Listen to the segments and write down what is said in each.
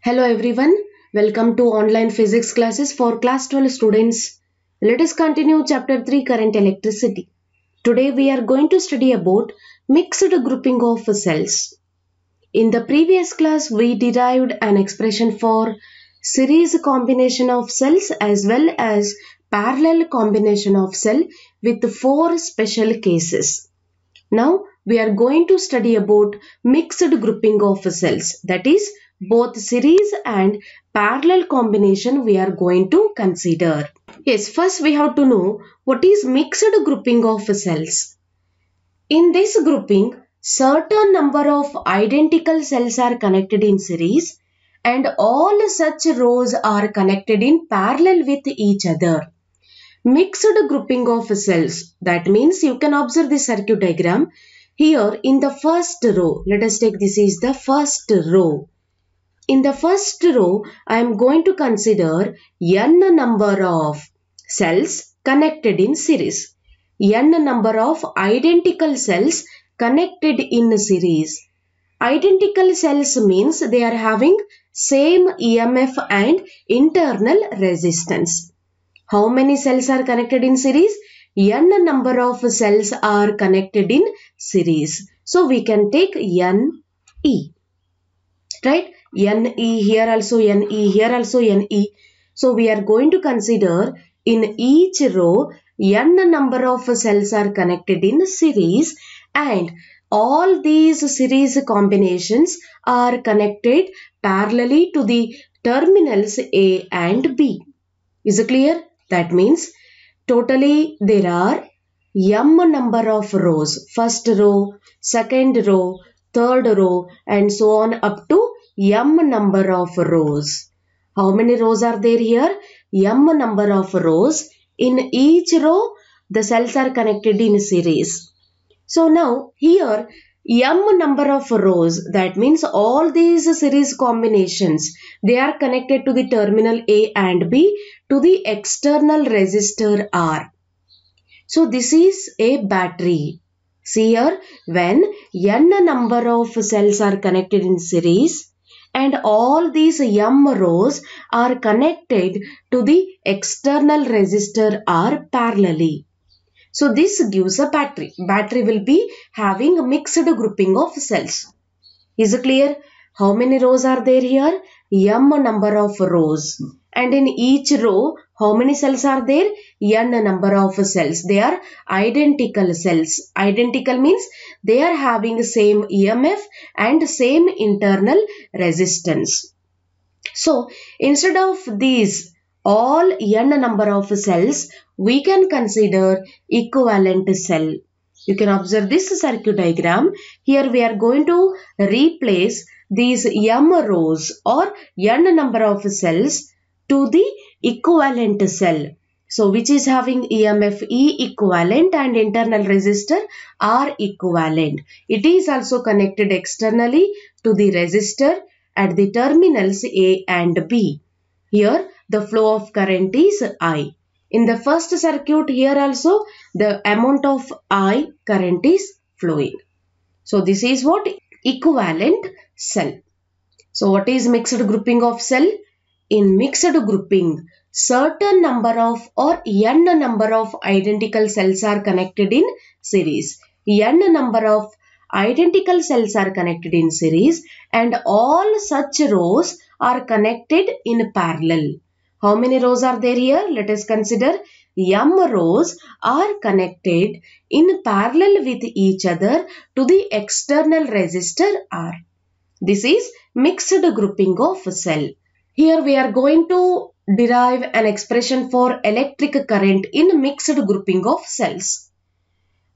Hello everyone, welcome to online physics classes for class 12 students. Let us continue chapter 3 current electricity. Today we are going to study about mixed grouping of cells. In the previous class we derived an expression for series combination of cells as well as parallel combination of cell with 4 special cases. Now we are going to study about mixed grouping of cells, that is both series and parallel combination we are going to consider. Yes, first we have to know what is mixed grouping of cells. In this grouping, certain number of identical cells are connected in series and all such rows are connected in parallel with each other. Mixed grouping of cells, that means you can observe the circuit diagram. Here in the first row, let us take this is the first row. In the first row, I am going to consider n number of cells connected in series. N number of identical cells connected in series. Identical cells means they are having same EMF and internal resistance. How many cells are connected in series? N number of cells are connected in series. So we can take NE. Right? NE here also NE, here also NE. So we are going to consider in each row N number of cells are connected in series and all these series combinations are connected parallelly to the terminals A and B. Is it clear? That means totally there are m number of rows. First row, second row, third row and so on up to m number of rows. How many rows are there here? M number of rows. In each row the cells are connected in series. So now here m number of rows, that means all these series combinations, they are connected to the terminal A and B to the external resistor R. So this is a battery. See here, when n number of cells are connected in series and all these m rows are connected to the external resistor R parallelly. So this gives a battery. Battery will be having a mixed grouping of cells. Is it clear? How many rows are there here? M number of rows. And in each row, how many cells are there? N number of cells. They are identical cells. Identical means they are having same EMF and same internal resistance. So instead of these all n number of cells, we can consider equivalent cell. You can observe this circuit diagram. Here we are going to replace these m rows or n number of cells to the equivalent cell. So which is having EMF E equivalent and internal resistor R equivalent. It is also connected externally to the resistor at the terminals A and B. Here the flow of current is I. In the first circuit here also the amount of I current is flowing. So this is what? Equivalent cell. So what is mixed grouping of cell? In mixed grouping, certain number of or n number of identical cells are connected in series. N number of identical cells are connected in series and all such rows are connected in parallel. How many rows are there here? Let us consider m rows are connected in parallel with each other to the external resistor R. This is mixed grouping of cell. Here we are going to derive an expression for electric current in mixed grouping of cells.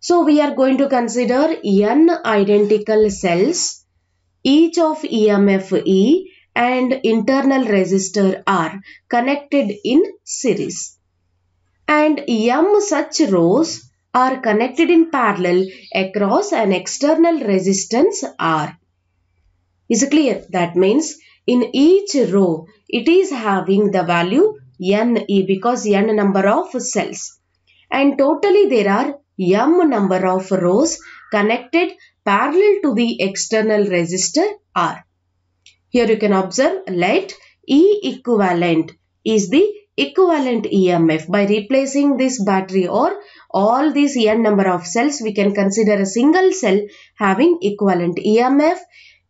So we are going to consider n identical cells, each of EMF E and internal resistor R connected in series. And m such rows are connected in parallel across an external resistance R. Is it clear? That means in each row it is having the value NE because n number of cells. And totally there are m number of rows connected parallel to the external resistor R. Here you can observe, let E equivalent is the equivalent EMF. By replacing this battery or all these n number of cells, we can consider a single cell having equivalent EMF.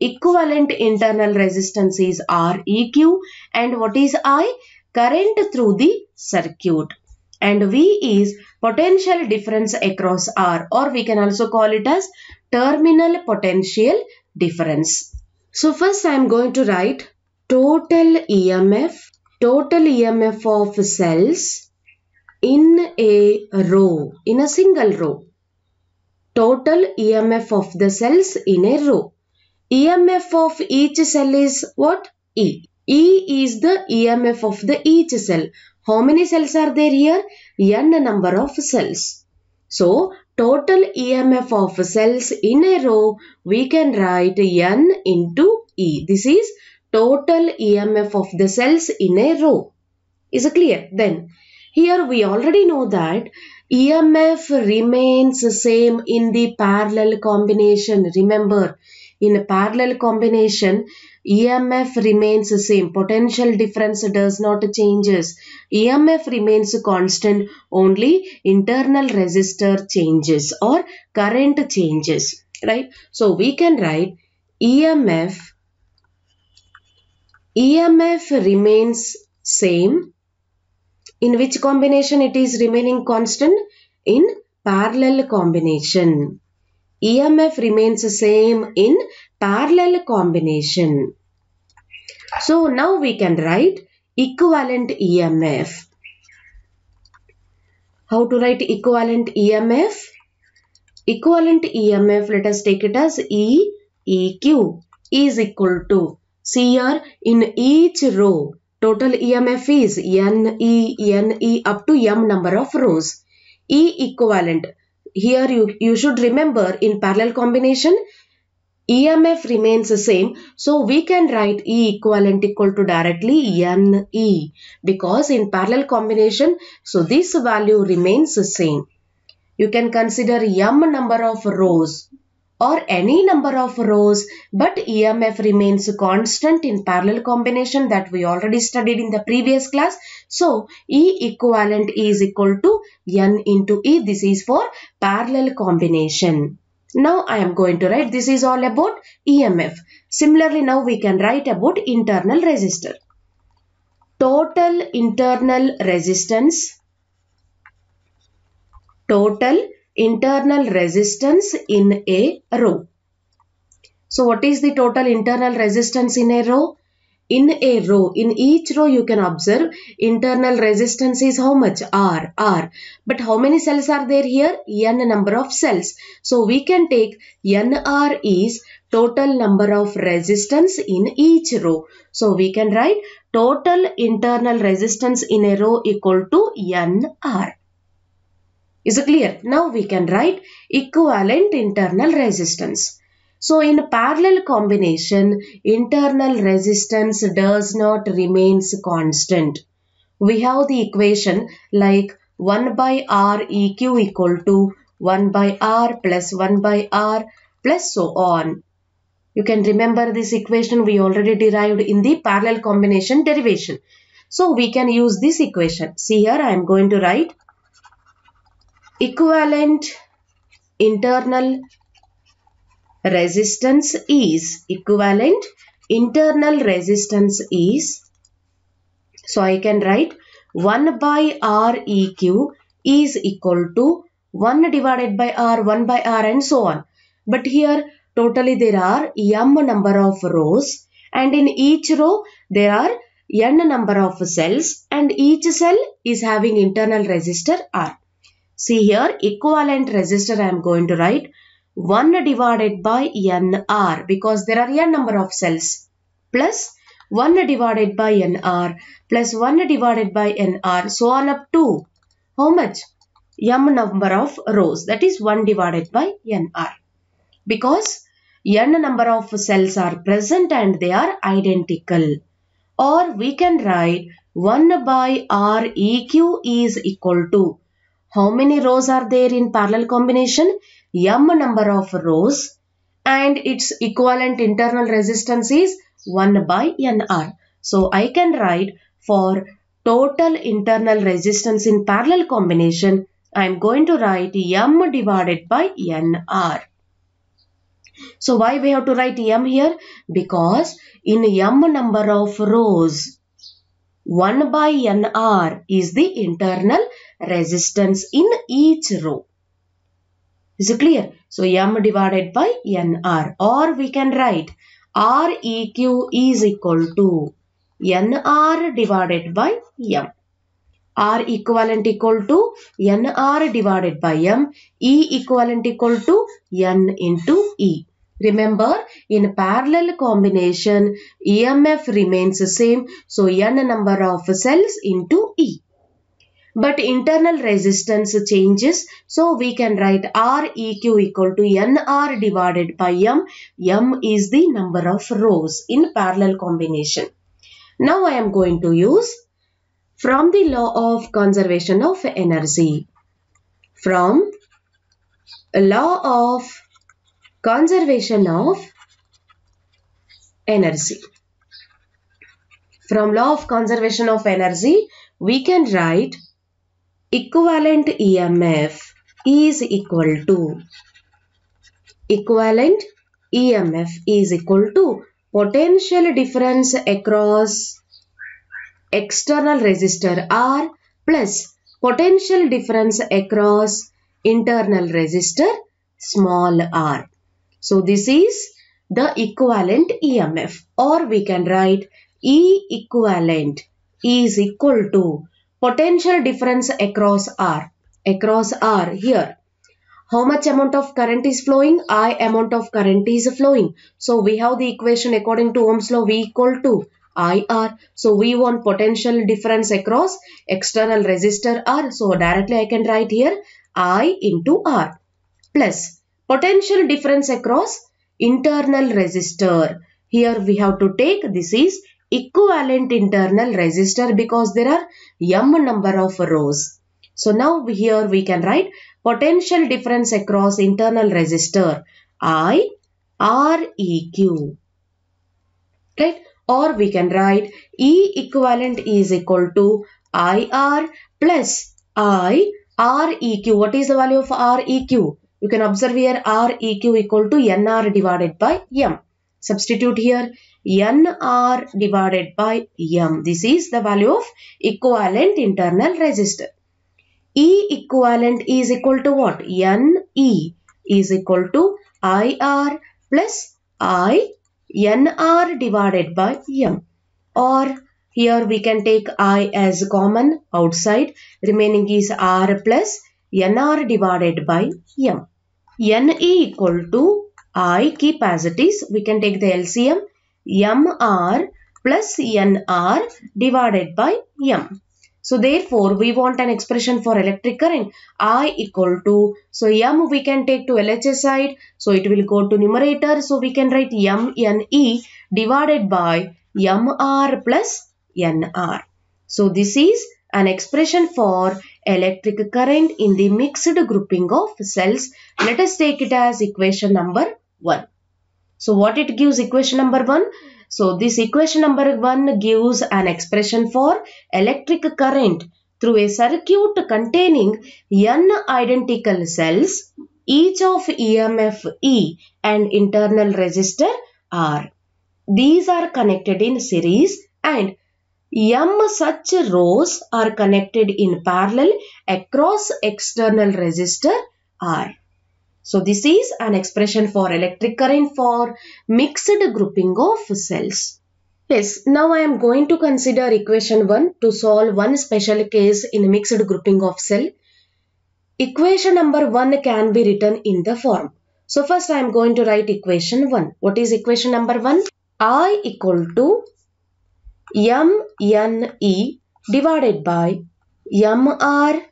Equivalent internal resistance is Req, and what is I? Current through the circuit. And V is potential difference across R, or we can also call it as terminal potential difference. So first I am going to write total EMF of cells in a row, in a single row. Total EMF of the cells in a row. EMF of each cell is what? E. E is the EMF of the each cell. How many cells are there here? N number of cells. So, total EMF of cells in a row, we can write N into E. This is total EMF of the cells in a row. Is it clear? Then, here we already know that EMF remains same in the parallel combination. Remember, in a parallel combination, EMF remains the same. Potential difference does not changes. EMF remains constant. Only internal resistor changes or current changes. Right? So we can write EMF remains same. In which combination it is remaining constant? In parallel combination. EMF remains the same in parallel combination. So now we can write equivalent EMF. How to write equivalent EMF? Equivalent EMF, let us take it as EQ is equal to, see here in each row, total EMF is NE up to M number of rows. E equivalent. Here you should remember in parallel combination, EMF remains the same. So we can write E equivalent equal to directly NE, because in parallel combination, so this value remains the same. You can consider M number of rows or any number of rows, but EMF remains constant in parallel combination, that we already studied in the previous class. So E equivalent is equal to N into E. This is for parallel combination. Now I am going to write, this is all about EMF. Similarly, now we can write about internal resistor. Total internal resistance. Total internal resistance in a row. So what is the total internal resistance in a row? In a row, in each row you can observe internal resistance is how much? R. But how many cells are there here? N number of cells. So we can take NR is total number of resistance in each row. So we can write total internal resistance in a row equal to NR. Is it clear? Now we can write equivalent internal resistance. So in parallel combination, internal resistance does not remains constant. We have the equation like 1 by R EQ equal to 1 by R plus 1 by R plus so on. You can remember this equation we already derived in the parallel combination derivation. So we can use this equation. See here I am going to write equivalent internal resistance is, so I can write 1 by R EQ is equal to 1 divided by R, 1 by R and so on. But here totally there are M number of rows, and in each row there are N number of cells, and each cell is having internal resistor R. See here equivalent resistor I am going to write 1 divided by NR, because there are N number of cells, plus 1 divided by NR plus 1 divided by NR, so on up to how much? M number of rows, that is 1 divided by NR. Because N number of cells are present and they are identical. Or we can write 1 by R EQ is equal to, how many rows are there in parallel combination? M number of rows, and its equivalent internal resistance is 1 by NR. So I can write for total internal resistance in parallel combination, I am going to write M divided by NR. So why we have to write M here? Because in M number of rows, 1 by NR is the internal resistance in each row. Is it clear? So M divided by NR, or we can write REQ is equal to NR divided by M. R equivalent equal to NR divided by M. E equivalent equal to N into E. Remember, in parallel combination, EMF remains the same. So N number of cells into E. But internal resistance changes. So we can write REQ equal to NR divided by M. M is the number of rows in parallel combination. Now I am going to use from the law of conservation of energy. From law of conservation of energy. From law of conservation of energy, we can write equivalent EMF is equal to potential difference across external resistor R plus potential difference across internal resistor small r. So this is the equivalent EMF, or we can write E equivalent is equal to potential difference across R. Across R here. How much amount of current is flowing? I amount of current is flowing. So we have the equation according to Ohm's law, V equal to IR. So we want potential difference across external resistor R. So directly I can write here I into R plus potential difference across internal resistor. Here we have to take this is equivalent internal resistor because there are M number of rows. So now here we can write potential difference across internal resistor I REQ. Right? Or we can write E equivalent is equal to IR plus I REQ. What is the value of REQ? You can observe here REQ equal to NR divided by M. Substitute here NR divided by M. This is the value of equivalent internal resistor. E equivalent is equal to what? NE is equal to IR plus I NR divided by M. Or here we can take I as common outside. Remaining is R plus NR divided by M. NE equal to I, keep as it is. We can take the LCM. MR plus NR divided by M. So therefore, we want an expression for electric current. I equal to, so M we can take to LHS side. So it will go to numerator. So we can write MNE divided by MR plus NR. So this is an expression for electric current in the mixed grouping of cells. Let us take it as equation number 1. So what it gives equation number 1? So this equation number 1 gives an expression for electric current through a circuit containing n identical cells, each of EMF E and internal resistor R. These are connected in series and M such rows are connected in parallel across external resistor R. So this is an expression for electric current for mixed grouping of cells. Yes, now I am going to consider equation 1 to solve one special case in mixed grouping of cell. Equation number 1 can be written in the form. So first I am going to write equation 1. What is equation number 1? I equal to MNE divided by MR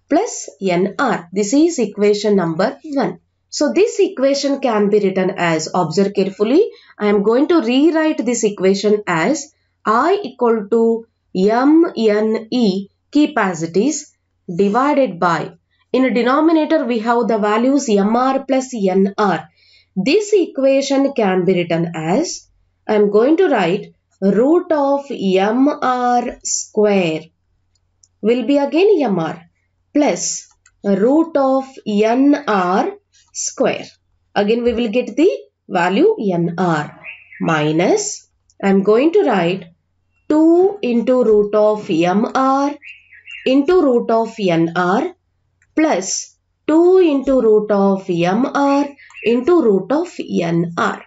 plus NR. This is equation number 1. So this equation can be written as, observe carefully, I am going to rewrite this equation as I equal to MNE, keep as it is, divided by, in a denominator we have the values MR plus NR. This equation can be written as I am going to write root of mr square will be again mr plus root of nr square. Again we will get the value nr minus, I am going to write 2 into root of mr into root of nr plus 2 into root of mr into root of nr.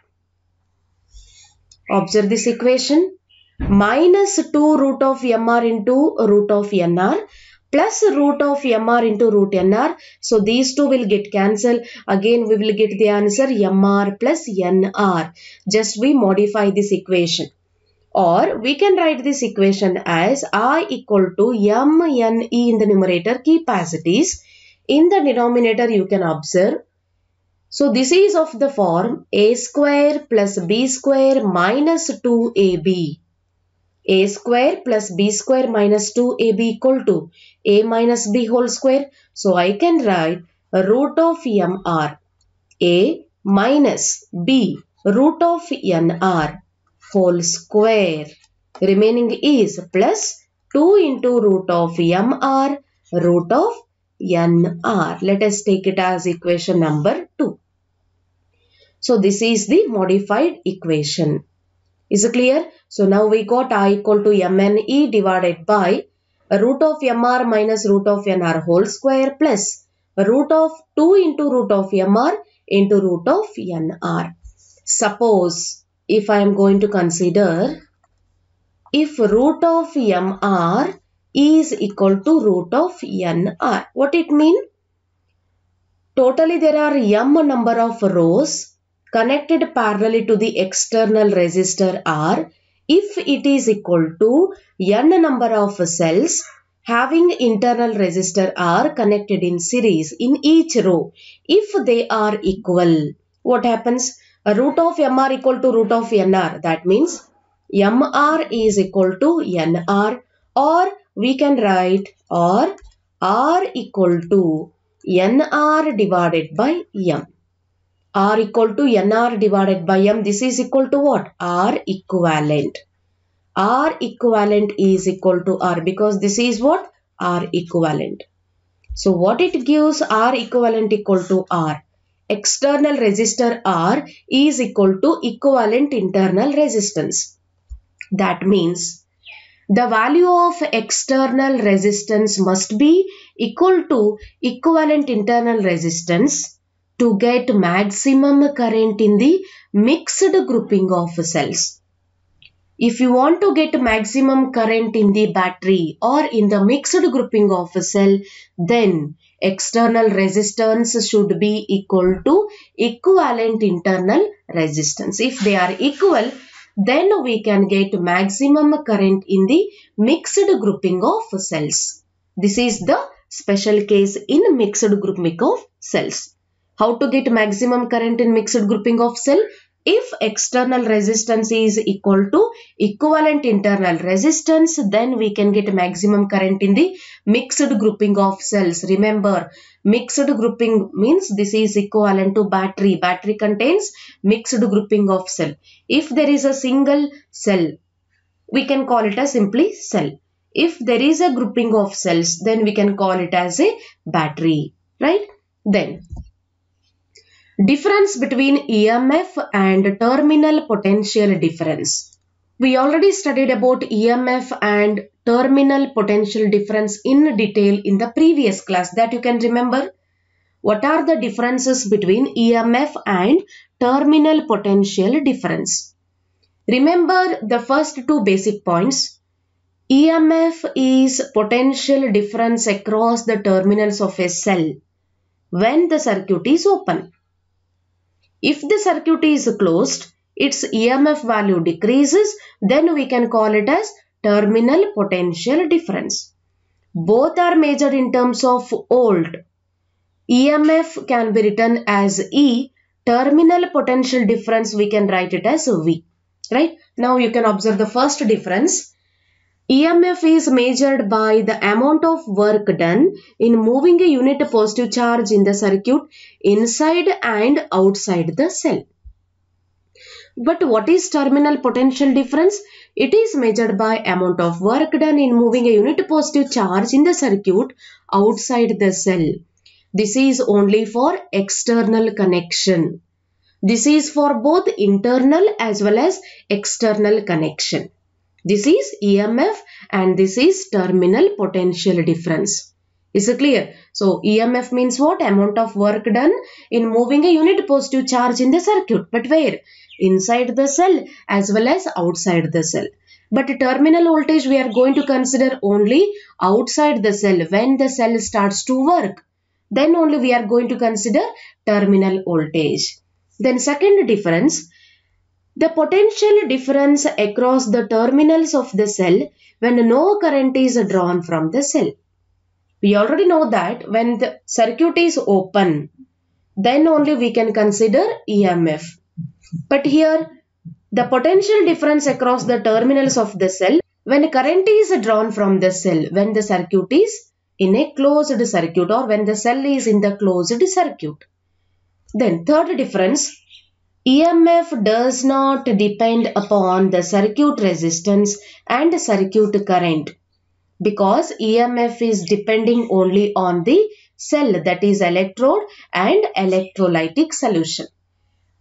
Observe this equation. Minus 2 root of mr into root of nr plus root of mr into root nr. So these two will get cancelled. Again we will get the answer mr plus nr. Just we modify this equation. Or we can write this equation as I equal to mne in the numerator, keep as it is. In the denominator you can observe. So this is of the form a square plus b square minus 2ab. A square plus b square minus 2ab equal to a minus b whole square. So I can write root of mr, a minus b root of nr whole square. Remaining is plus 2 into root of mr root of nr. Let us take it as equation number 2. So this is the modified equation. Is it clear? So now we got I equal to mne divided by root of mr minus root of nr whole square plus root of 2 into root of mr into root of nr. Suppose if I am going to consider if root of mr is equal to root of nr. What it mean? Totally there are m number of rows connected parallelly to the external resistor R if it is equal to n number of cells having internal resistor R connected in series in each row. If they are equal, what happens? Root of mr equal to root of nr. That means mr is equal to nr, or we can write or R equal to nr divided by m. R equal to nr divided by m. This is equal to what? R equivalent. R equivalent is equal to R because this is what? R equivalent. So what it gives? R equivalent equal to R. External resistor R is equal to equivalent internal resistance. That means the value of external resistance must be equal to equivalent internal resistance to get maximum current in the mixed grouping of cells. If you want to get maximum current in the battery or in the mixed grouping of a cell, then external resistance should be equal to equivalent internal resistance. If they are equal, then we can get maximum current in the mixed grouping of cells. This is the special case in mixed grouping of cells. How to get maximum current in mixed grouping of cell? If external resistance is equal to equivalent internal resistance, then we can get maximum current in the mixed grouping of cells. Remember, mixed grouping means this is equivalent to battery. Battery contains mixed grouping of cell. If there is a single cell, we can call it as simply cell. If there is a grouping of cells, then we can call it as a battery, right? Then difference between EMF and terminal potential difference. We already studied about EMF and terminal potential difference in detail in the previous class, that you can remember. What are the differences between EMF and terminal potential difference? Remember the first two basic points. EMF is potential difference across the terminals of a cell when the circuit is open. If the circuit is closed, its EMF value decreases, then we can call it as terminal potential difference. Both are measured in terms of volt. EMF can be written as E, terminal potential difference we can write it as V. Right? Now you can observe the first difference. EMF is measured by the amount of work done in moving a unit positive charge in the circuit inside and outside the cell. But what is terminal potential difference? It is measured by amount of work done in moving a unit positive charge in the circuit outside the cell. This is only for external connection. This is for both internal as well as external connection. This is EMF and this is terminal potential difference. Is it clear? So EMF means what? Amount of work done in moving a unit positive charge in the circuit. But where? Inside the cell as well as outside the cell. But terminal voltage we are going to consider only outside the cell. When the cell starts to work, then only we are going to consider terminal voltage. Then second difference, the potential difference across the terminals of the cell when no current is drawn from the cell. We already know that when the circuit is open, then only we can consider EMF. But here, the potential difference across the terminals of the cell when current is drawn from the cell, when the circuit is in a closed circuit or when the cell is in the closed circuit. Then third difference, EMF does not depend upon the circuit resistance and circuit current, because EMF is depending only on the cell, that is electrode and electrolytic solution.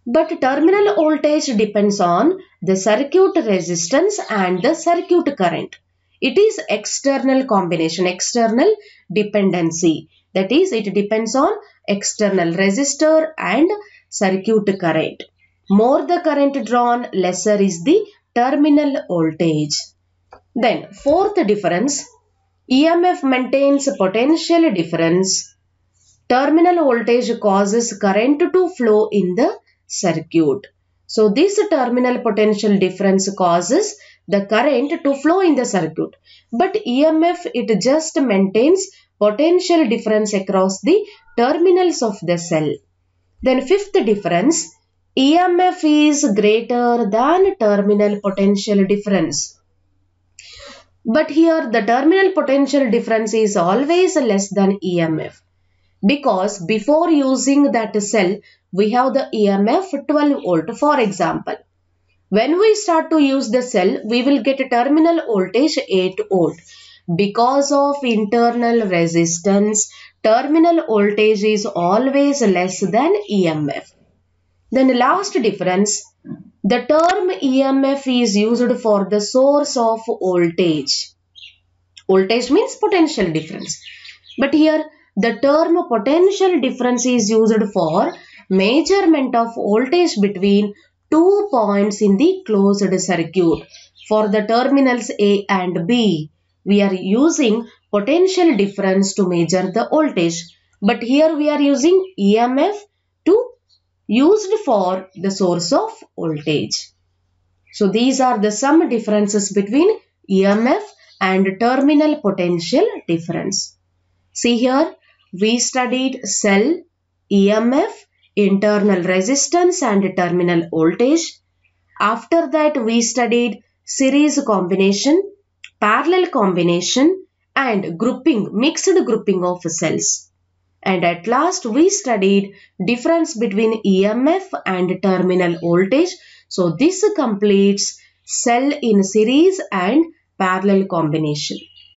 But terminal voltage depends on the circuit resistance and the circuit current. It is external combination, external dependency. That is, it depends on external resistor and circuit current. More the current drawn, lesser is the terminal voltage. Then fourth difference, EMF maintains potential difference. Terminal voltage causes current to flow in the circuit. So this terminal potential difference causes the current to flow in the circuit. But EMF, it just maintains potential difference across the terminals of the cell. Then fifth difference, EMF is greater than terminal potential difference. But here the terminal potential difference is always less than EMF, because before using that cell we have the EMF 12 volt. For example, when we start to use the cell, we will get a terminal voltage 8 volt. Because of internal resistance, terminal voltage is always less than EMF. Then last difference, the term EMF is used for the source of voltage. Voltage means potential difference. But here the term potential difference is used for measurement of voltage between 2 points in the closed circuit. For the terminals A and B, we are using potential difference to measure the voltage. But here we are using EMF to used for the source of voltage. So these are the some differences between EMF and terminal potential difference. See here, we studied cell, EMF, internal resistance and terminal voltage. After that we studied series combination, parallel combination and grouping, mixed grouping of cells. And at last we studied difference between EMF and terminal voltage. So this completes cell in series and parallel combination.